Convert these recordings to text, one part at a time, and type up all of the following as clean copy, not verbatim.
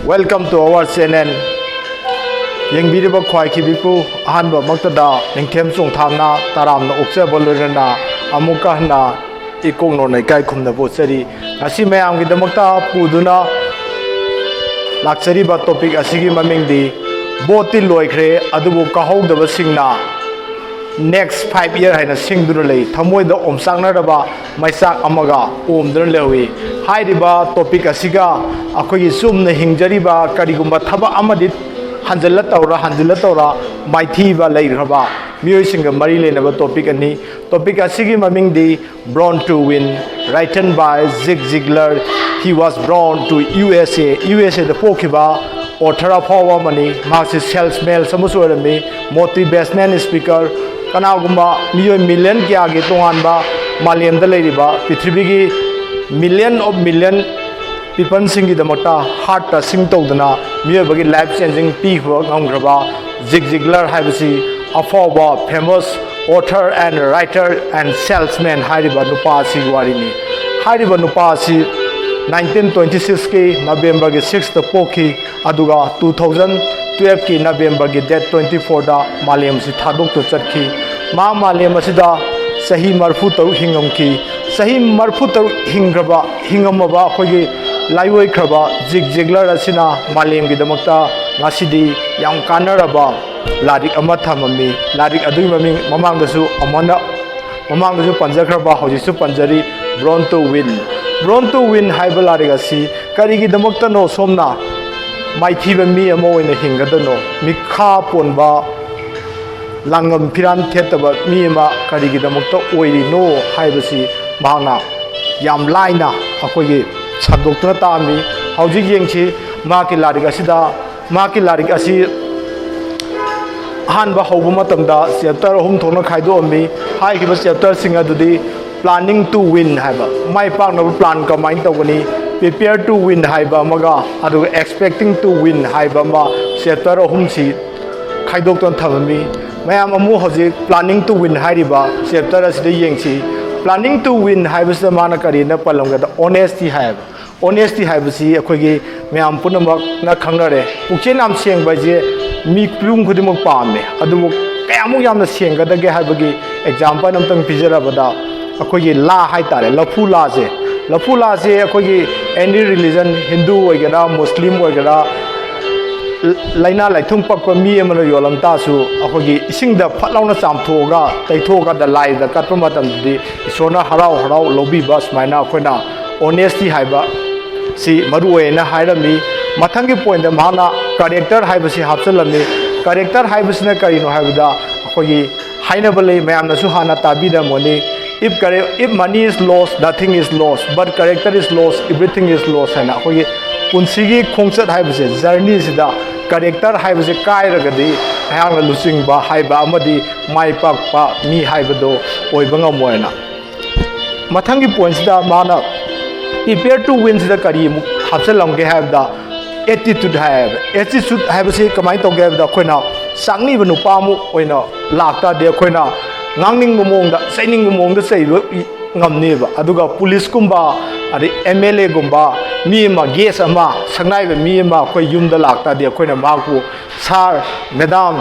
Welcome to our channel. Yang biriba khwai khibipu ahanba maktada ningthem songthamna taramna ukchaba loirana amuka hna ikongno nai kai khumna bochari asi mayam gi damakta puduna lakchari ba topic asigi mamingdi boti loikhre adubu kahogdaba singna next 5 year haina singduna lei thamoi da omsangna raba maisak amaga omdun lewi hairiba topic asiga akhoi sumna hingjariba karigumba thaba amadi hanjalla tawra maithi ba leiraba mioi singa mari lenaba topic asigi mamingdi born to win written by Zig Ziglar. He was born to USA the pokiba author of power money marxi salesman samusorami motivational speaker kanagumba mioi million kya ge tonganba malem da leiriba prithibigi million people singi damata heart ta sing tawdana mioi life changing pi ngamgraba Zig Ziglar habisi afoba famous author and writer and salesman hariba nupa si warini hariba nupa si 1926 ke November ke 6th poki aduga 2012 ke November ke date 24 da malem si thadok to chatki ma malem asida sahi marfu taru hingam ki sahi marfu taru hingamaba khogi laiwoi khraba Zig Ziglar asina malem gi damakta ngasidi yam kanaraba ladik ama thamami ladik adui maming mamangdasu amana mamangdasu panjakraba hojisu panjari born to win haiba larigasi karigi damakta no somna maithiba mi ama oina hingadano mikha ponba langam phiran thetaba mi ama karigi damakta oiri no haibasi mahana yam laina akogi sabdoktuna tami hauji yengchi maki larigasi maki larigasi hanba hauba matamda chapter hum thona khaido ammi hai ki chapter singa dudi planning to win haiba mai pak no plan ka main tawani prepare to win haiba maga adu expecting to win haiba ma chapter hum si khaidok ton thamami mayam amu hoji planning to win haiba chapter asida yengchi planning to win haiba sa mana kari na palamga da honesty haiba si akhoi mayam punamak na khangnare pukchen am seng baje mi plum khudimok pame adu kayamu yamna senggadage haibagi example namtang pizarabada akhoi la haitare lafu la se akhoi any religion hindu oigara muslim oigara laina laithum pakpa mi amana yolam ta su akhoi isingda phatlauna chamthoga taithoga da lai da katpa matam di isona harau lobi bas maina akhona honesty haiba si maru oina hairami mathangi point da mana character haibasi hapsalami character haibasina karino haibada akhoi hainabale mayamna su hana tabida moni if money is lost nothing is lost but character is lost everything is lost haina akhoi punsigi khongchat haibase journey sida character haibase kairagadi ayang lusing ba haiba amadi mai pakpa mi haibado oibanga moina mathangi point sida mana prepare to win sida kari hapsalamge haibda attitude haibase kamai tawge haibda khoina sangni banu pamu oina lakta de khoina ngangning momongda saining momongda sai ngamneba aduga police kumba adi MLA gumba mi ma ges ama sangnai be mi ma khoi yumda lakta de khoina maku sir madam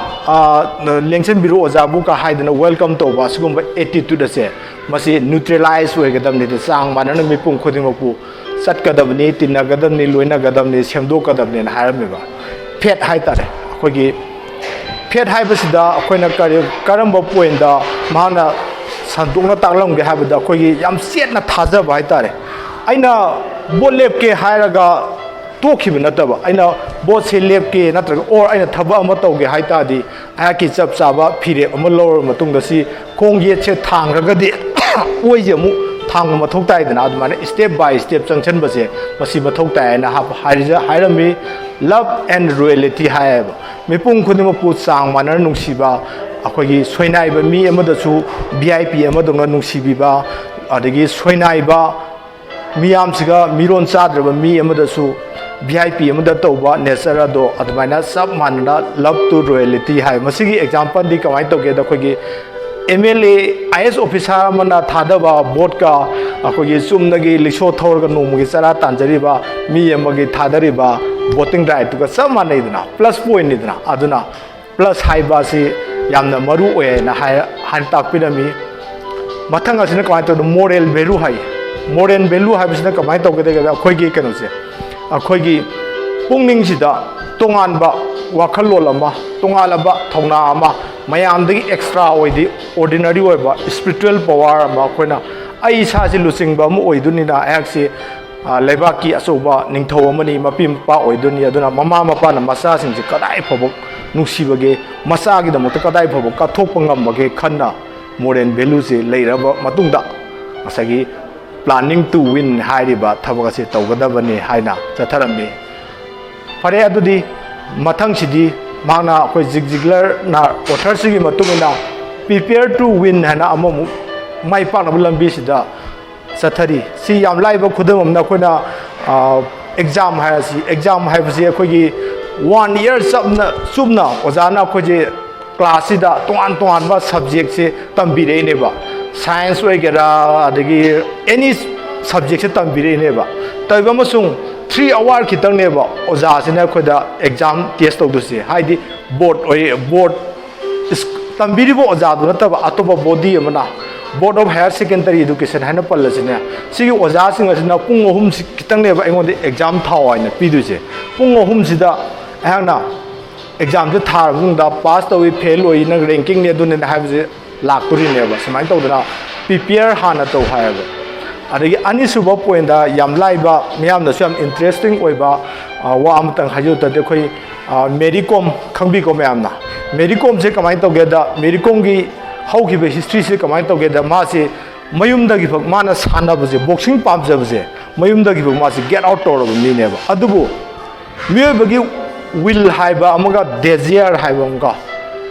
lengchen biro ojabu ka haidana welcome to ba sugumba attitude ase masi neutralize oigadam ni sang manana mi pung khodimapu satgadabni tinagadamni loinagadamni semdogadamni harameba phet haitare khogi phet haibasida akoina karamba point da mana sandungna tanglamge habada akogi yam setna thajaba haitare aina bot lepke hairaga tokhiba nataba aina bot se lepke natraga or aina thaba ama tawge haitadi ayaki chap chaba phire ama lor matungda si khongye che thangragadi oije mu thang mathok tai dana admana step by step changchan base masi mathok tai na hairami love and loyalty haib mipung khudima pu chang manar nungsiba akhoi soinai ba mi amada su VIP amadona nungsibiba adagi soinai ba miyam siga miron chadraba mi amada su VIP amada tawba nature do admana sab manna love to loyalty hai masigi example di kamai tawge da khogi MLA IS officer mana thadaba board ka akogi sumnagi lisho thorga nomgi sara tanjariba mi amagi thadariba voting right to some money plus point aduna plus high basi yamna maru na han takpinami mathang asina kamai to moral value hai moral value habisina kamai to gede akhoi gi kanu se akhoi gi pungning sida tongan ba wakhalol ama tongalaba thongna ama mayam dagi extra oidi ordinary oiba spiritual power ama khoina ai sa si lusing ba mu oiduni na aksi leibaki asoba ningthau amani mapim pa oiduni aduna mama mapa na masa sing si kadai phobok nuksibage masa gi damota kadai phobok ka thokpa ngambage khanna moral value se leiraba matungda asagi planning to win hairiba thabaka se tawgadabani haina chatharami fare adudi mathang sidi mana koi zigzigler na author sigi matungina prepare to win hana amamu mai pa na lambi sida sathari si yam laiba khudam na koina exam ha si exam ha basi khoi gi 1 year subna ozana khoje class sida ton ba subject se tambi re ne ba science wegera adagi any subject se tambi re ne ba taiba masung 3 hour kitang ne ba oza sina khoda exam test to se haidi board tambiri bo oza du nataba atoba body amana board of higher secondary education hana pallasina sigi oza sing asina pung ohum kitang ne ba engonde exam thawa ina pidu se pung ohum sida hana exam se thar mungda pass to fail oi na ranking ne du ne habse lakturi ne ba samai to dana prepare hana to haiba adagi ani suba point da yam laiba miyam na sam interesting oiba wa amtang hajo ta de khoi medicom khangbi ko miyam na medicom se kamai to ge da medicom gi how ki history se kamai to ge da ma se mayum da gi phak mana sana buje boxing pam je buje mayum da gi phak ma se get out to mi ne ba adubu miyo bagi will haiba amaga desire haiba amga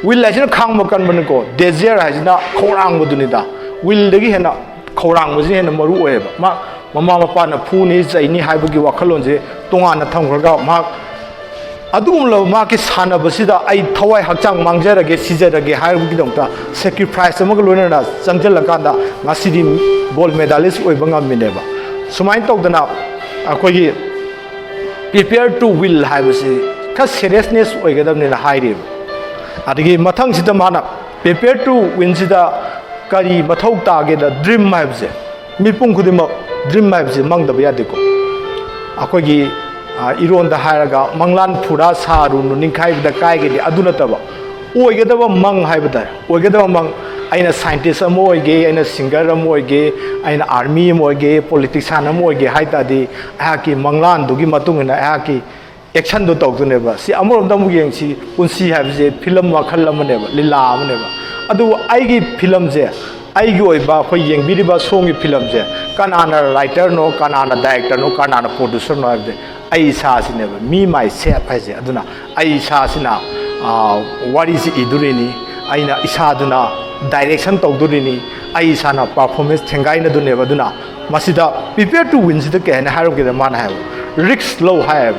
will la jina khang ma kan ban ko desire ha jina khorang bu dunida will dagi hena khorang muzi hena maru oeba ma mama mapa na phu ni zaini haibagi wakhalon je tonga na thamgraga ma adum lo ma ki sana basida ai thawai hakchang mangjarage sijarage haibagi dongta sacrifice amag loina na changjal lakanda ngasidi gold medalist oiba ngamineba sumai tawdana akogi prepare to will haibasi ka seriousness oigadamne na hairib adigi mathang sida mana prepare to win sida kari mathau tage da dream habse mipung khudima dream habse mangda yadiko akogi iron da haraga manglan phura saru nu ningkhai da kai ge aduna taba oigedaba mang haibada oigedaba mang aina scientist am oige aina singer am oige aina army am oige politician am oige haita di ahaki manglan dugi matung na ahaki action do tawdu neba si amorom da mugeng si punsi habse film wa khalam neba lila am neba adu aigi film je aigi oiba khoi yengbiriba song gi film je kanana writer no kanana director no kanana producer no abde ai sa sineba me myself haje aduna ai sa sina what is idurini aina isa duna direction tawdurini ai sana performance thengai na duneba duna masida prepare to win sida ke na haru ke man ha risk low have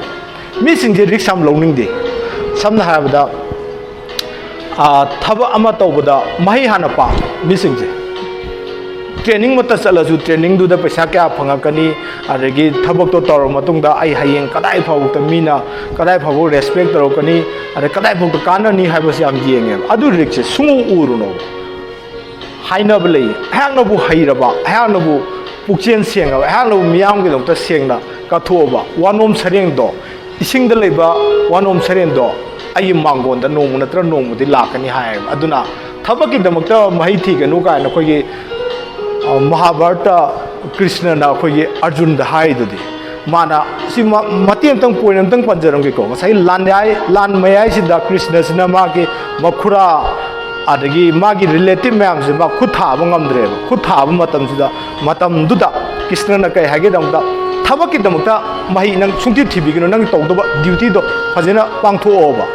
me singje risk sam low ning de samna ha da thaba ama tawbada mahi hana pa missing je training mata salasu training du da paisa kya phangakani adagi thabak to tor matung da ai hayeng kadai phau ta mina kadai phau respect toro kani ada kadai phau to kana ni haibasi am jenge adu rikse sungu uruno haina blei hang no bu hairaba hang no bu pukchen senga hang no miyam gi dong ta sengna ka thoba wanom sareng do ising da leiba wanom sareng do ai mangon da nomu natra nomu di lakani hai aduna thabaki damakta mahi thi ganu ka na khoi Mahabharata Krishna na khoi Arjun da hai dudi mana si matiam tang poinam tang panjaram ge ko sai lan mayai si da Krishna sina ma ge makhura adagi magi relative ma'am se ma khutha ba ngamdre khutha ba matam sida matam duda Krishna na kai hage damda thabaki damakta mahi nang sungti thibi gino nang tawdoba duty do phajena pangtho oba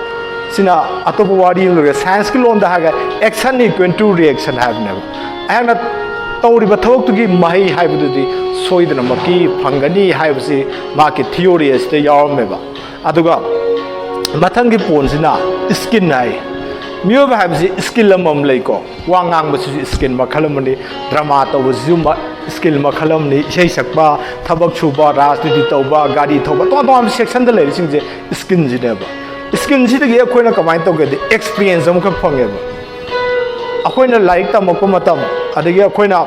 sina atopa wari lo science ki lon da haga action equal to reaction have never ayana tawriba thawak tu gi mahi haibududi soidana maki phangani haibasi ma ki theory este yawmeba aduga mathangi ponsina skin nai miyo ba habsi skill amam leiko wangang basu skin makhalamani drama to zuma skill makhalam ni sei sakba thabak chuba rajniti tawba gari thoba to section da lei sing je skill ji da ba skill ji da ge akoina kamai to ge experience am ka phange ba akoina like ta makko matam adagi akoina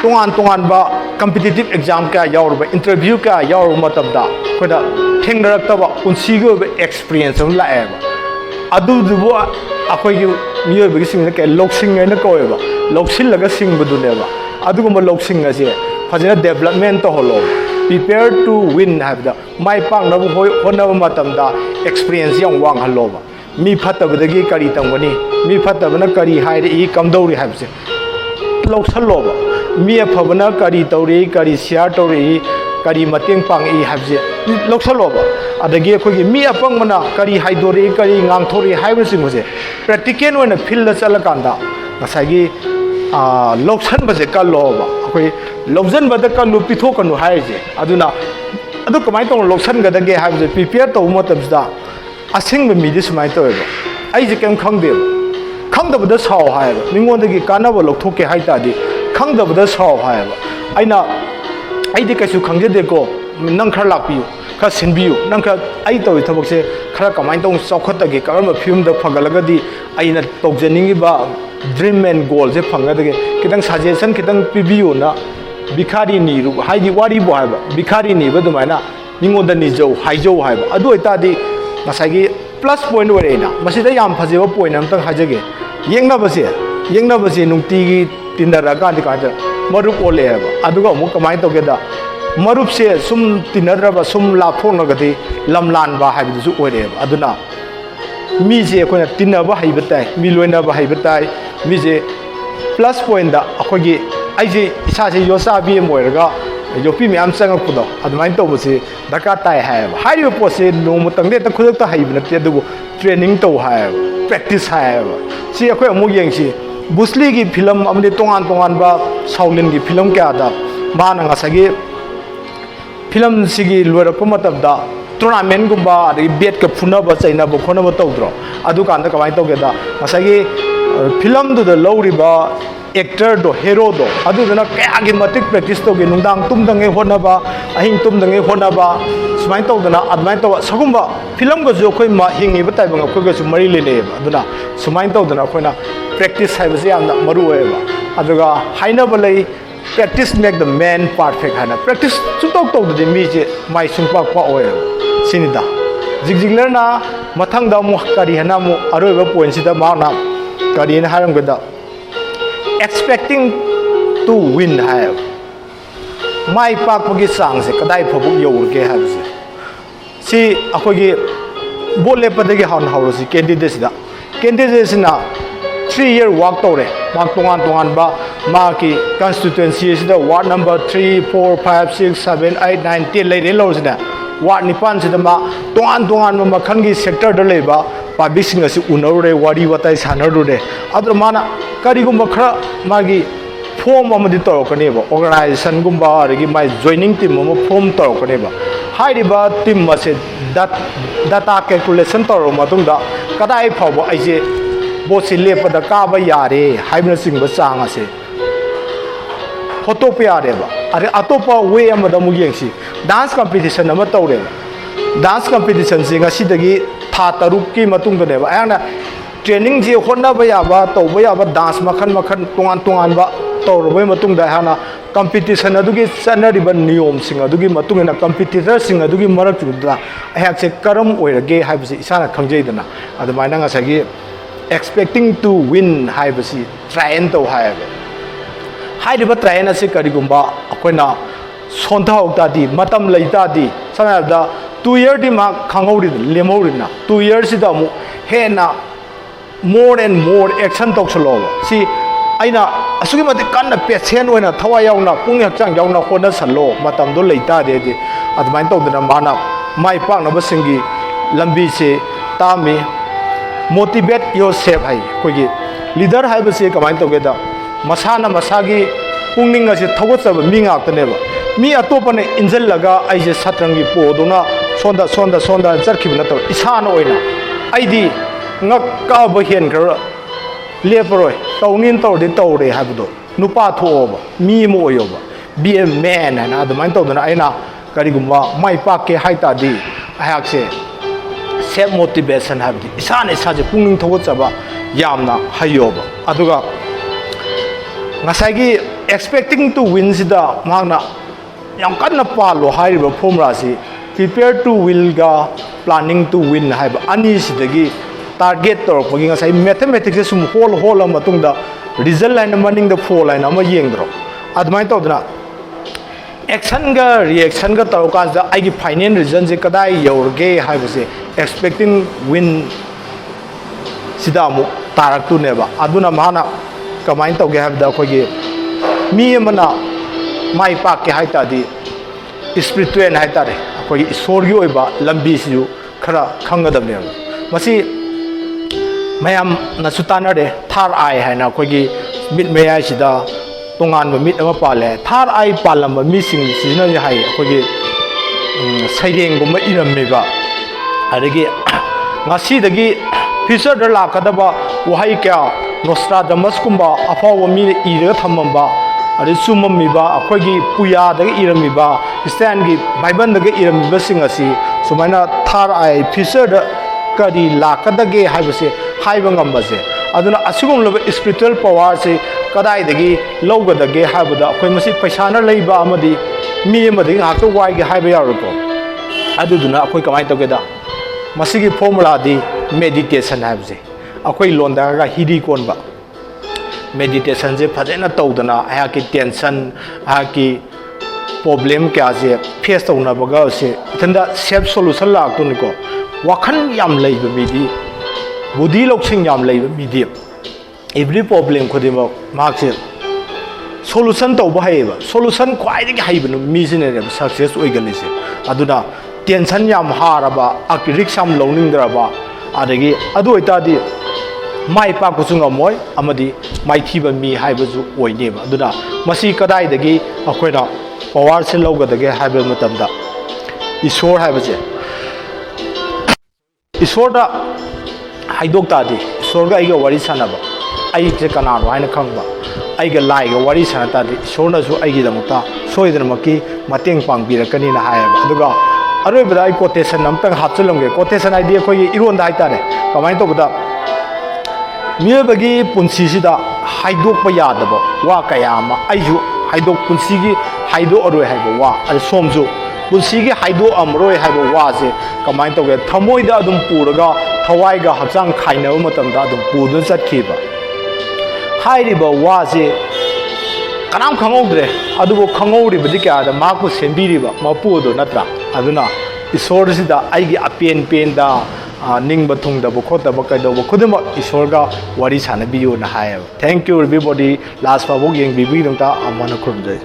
tongan ba competitive exam ka yaur ba interview ka yaur matam da akoina thengdarak ta ba unsi go experience am la ba adu du bo akoi gi miyo bi sing ke loksing na ko ba loksin laga sing bu du ne ba adu go loksing ase phajina development to holo prepare to win have da mai pang na bu hona matam da experience yang wang halo ba mi phatabadagi kari tangwani mi phatabana kari haire I kamdori habse loksalo ba mi aphabana kari tawri kari share tawri kari mateng pang I habse loksalo ba adagi akogi mi apang mana kari haidori kari ngangthori haibe singose practical one field la chala kanda ngasagi loksan base kallo ba akoi loksan bada kallu pithokanu haije aduna adu kamai tong loksan gadage habse prepare to matabda asing mi dis mai to ba ai je kem khangde khangdabda saw hai ba mingondagi kanaba lokthoke hai ta di khangdabda saw hai ba aina ai de kasu khangjede ko nang khar lakpiu kha sinbiu nang kha ai to thabok se khara kamai tong chawkhatagi karama film da phagalagadi aina tokjeningi ba dream and goal je phangadage kitang suggestion kitang pibiu na bikhari ni ru haidi wari bo hai ba bikhari ni ba dumaina ningoda ni jau hai jau hai ba adu eta di ngasagi plus point ore na masida yam phajeba point am tang hajage yengna base nungti gi tindara ga di ka ja marup ole ba aduga mu kamai to ge da marup se sum tinadra ba sum la phon na gadi lamlan ba ha bi su ore ba aduna mi je ko na tinaba haibatai mi loina ba haibatai mi je plus point da akogi ai je isa je yosa bi moiraga yopi mi am sang pudo admai to bose daka tai ha ba hari po se no mutang de ta khudok ta haibna te du training to ha practice ha ba si akoi amu yeng si busli gi film amde tongan ba saulin gi film kya da ma na ngasagi film sigi lora ko matab da tournament gumba adi bet ka phuna ba chaina ba khona ba tawdro adu kan da kamai to ge da ngasagi film du da lowri ba actor do hero do adu na kaya gi matik practice to ge nungdang tum dange hona ba ahing tum dange hona ba sumai to da na admai to sagumba film ga jo khoi ma hingi ba tai ba khoi ga su mari le ne ba aduna sumai to da na khoi na practice hai ba se am na maru we ba aduga haina ba lai practice make the man perfect hana practice chu tok de mi je mai sung pa kwa oe sinida jigjigler na mathang da mu kari hana mu aroi ba point sida ma na kari na haram ga da expecting to win have mai pak pagi sang se kadai phabu yor ke have se si akogi bolle padagi han hawro si candidate na 3-year work tore ma tongan ba ma ki constituency sida ward number 3 4 5 6 7 8 9 10 lai re lo sida ward nipan sida ma tongan ma khan gi sector da leba public sing asi unore wari watai sanar do de adra mana kari gumba khara magi form amadi tor kane ba organization gumba arigi mai joining team mo form tor kane ba hairi ba team ma se data calculation tor ma tung da kadai phaw ai je bosi lepa da ka ba yare haibna sing ba chang ase photo pe yare ba are atopa way amada mu yengsi dance competition ama tawre dance competition singa sidagi tha taruk ki matung da ne ba ayana training je honna ba ya ba dance makhan tongan ba tawrbai matung da hana competition adugi sanari ba niyom singa adugi matung na competitor singa adugi marak tu da ayak se karam oirage haibsi isana khangjei dana adamaina nga sagi expecting to win haibsi try and to have hairiba try and ase karigumba akoina sontha hokta di matam leita di sana da 2 year di ma khangori lemori na 2 years da mu he na more and more action tok solo si aina asugi mate kan patient oina thawa yauna pung hakchang yauna hona salo matam do leita de de admain to dana mana mai pak na basingi lambi se tami motivate yourself hai kogi leader hai base kamai to geda masana masagi pungning ase thogot sab mi ngak tane ba mi atopa ne injel laga aije satrangi po dona sonda charkhibna to isana oina aidi ngak ka ba hen gar leproi tawnin tawde tawre habdo नुपा थोब मी मोयोब be a man है ना अदुमाइन तौदना आइना करिगुम्बा माइ पाके हाइतादी अहाकसे self motivation हाबदी इसाने इसाजे पुंगिंग थोगचबा यामना हायोबा अदुगा ngasai expecting to win sida magna yang kanna palo haiba formula si prepare to win ga planning to win haiba ani sidagi target tor pagi ngasai mathematics sum hol matung da result line morning the four line ama yengdro admai to dna action ga reaction ga tor ka da ai gi final result je kadai yorge haiba se expecting win sida mu tarak tu neba aduna mahana कमाइन तौगे हाबदा अखोगी me Amna my Pakke हाइतादी spiritual हाइतारे अखोगी ईश्वरगी ओइबा लंबी सिजु खरा खंगदबने मसी मयाम नसुतानरे थार आई हाइना अखोगी मिट मेयाइ सिदा तोंगान मिट अमा पाले थार आई Palam missing सिजना high अखोगी सैरेंगुम इरमेबा अदगी ngasi future da lakadaba wahai kya Nostradamus kumba afawa mi ira thamamba ari sumamiba akhoi puya da iramiba Christian gi Bible da iramiba singasi sumaina thar ai future da kadi lakadage haibase haiba ngambase aduna asugum laba spiritual power se kadai dagi lawgadage haibada akhoi masi paisa na leiba amadi mi amadi ngakto wai gi haiba yaroko aduduna akhoi kamai togeda masigi formula di meditation habse अखोई लोंदा हिरी कोनबा meditation से फजना तौदना आ की tension आ की problem क्या से face तौनबगा से इथंदा self solution लाक्तुनिको वाखन याम लैब मिदी बुद्धि लौसिंग याम लैब मिदी एवरी प्रॉब्लम खुदिम मार्क्स सॉल्यूशन तौबा हाइबा सॉल्यूशन ख्वाइदगी हाइबनु मिसिने सक्सेस ओइगलिसे अदुना टेंशन याम हारबा आकि रिस्क याम लौनिंगद्रबा अदगी अदु ओइतादी माइ पाकुसु ngमोय अमदी माइ थीबा मी हाइबजु ओइनेबा अदुना मसी कदाइदगी अखोइना पावर से लौगदगे हाइबा मतमदा ईश्वर हाइबजे ईश्वरदा हाइदोक्तादी ईश्वरगा आइगा वारी सानाबा आइजे कनानो हाइना खंगबा आइगा लाइगा वारी सानातादी ईश्वरनासु आइगिदमता सोइदनमकी मतेंग पांगबिरकनिना हाइबा अदुगा अरोइबदा आई कोटेशन अमतंग हाचलंगे कोटेशन आइडी अखोइ इरोंदा हाइतारे कमाइन तोबदा मियोबगी पुंसीसिदा हाइदोकप यादब वा कयामा आइजु हाइदोक पुंसीगी हाइदो अरोय हाइबो वा अरे सोमजु पुंसीगी हाइदो अमरोय हाइबो वासे कमाइन तोगे थमोइदा अदुम पुरगा थवाइगा हचांग खाइनब मतमदा अदुम पुदुन चटखिबा हाइरिबा वासे कनाम खंगौद्रे अदुबो खंगौरिबदि क्यादा माकु सेंबिरिबा मपुदो नत्रा अदुना ईश्वरसिदा आइगी अपेन पेनदा निंग थुंगदब खोदब कदब खुदम ईश्वरगा वारी सानबियो ना hi thank you everybody last पाबो येंग बिबी दंता अमन खुरदे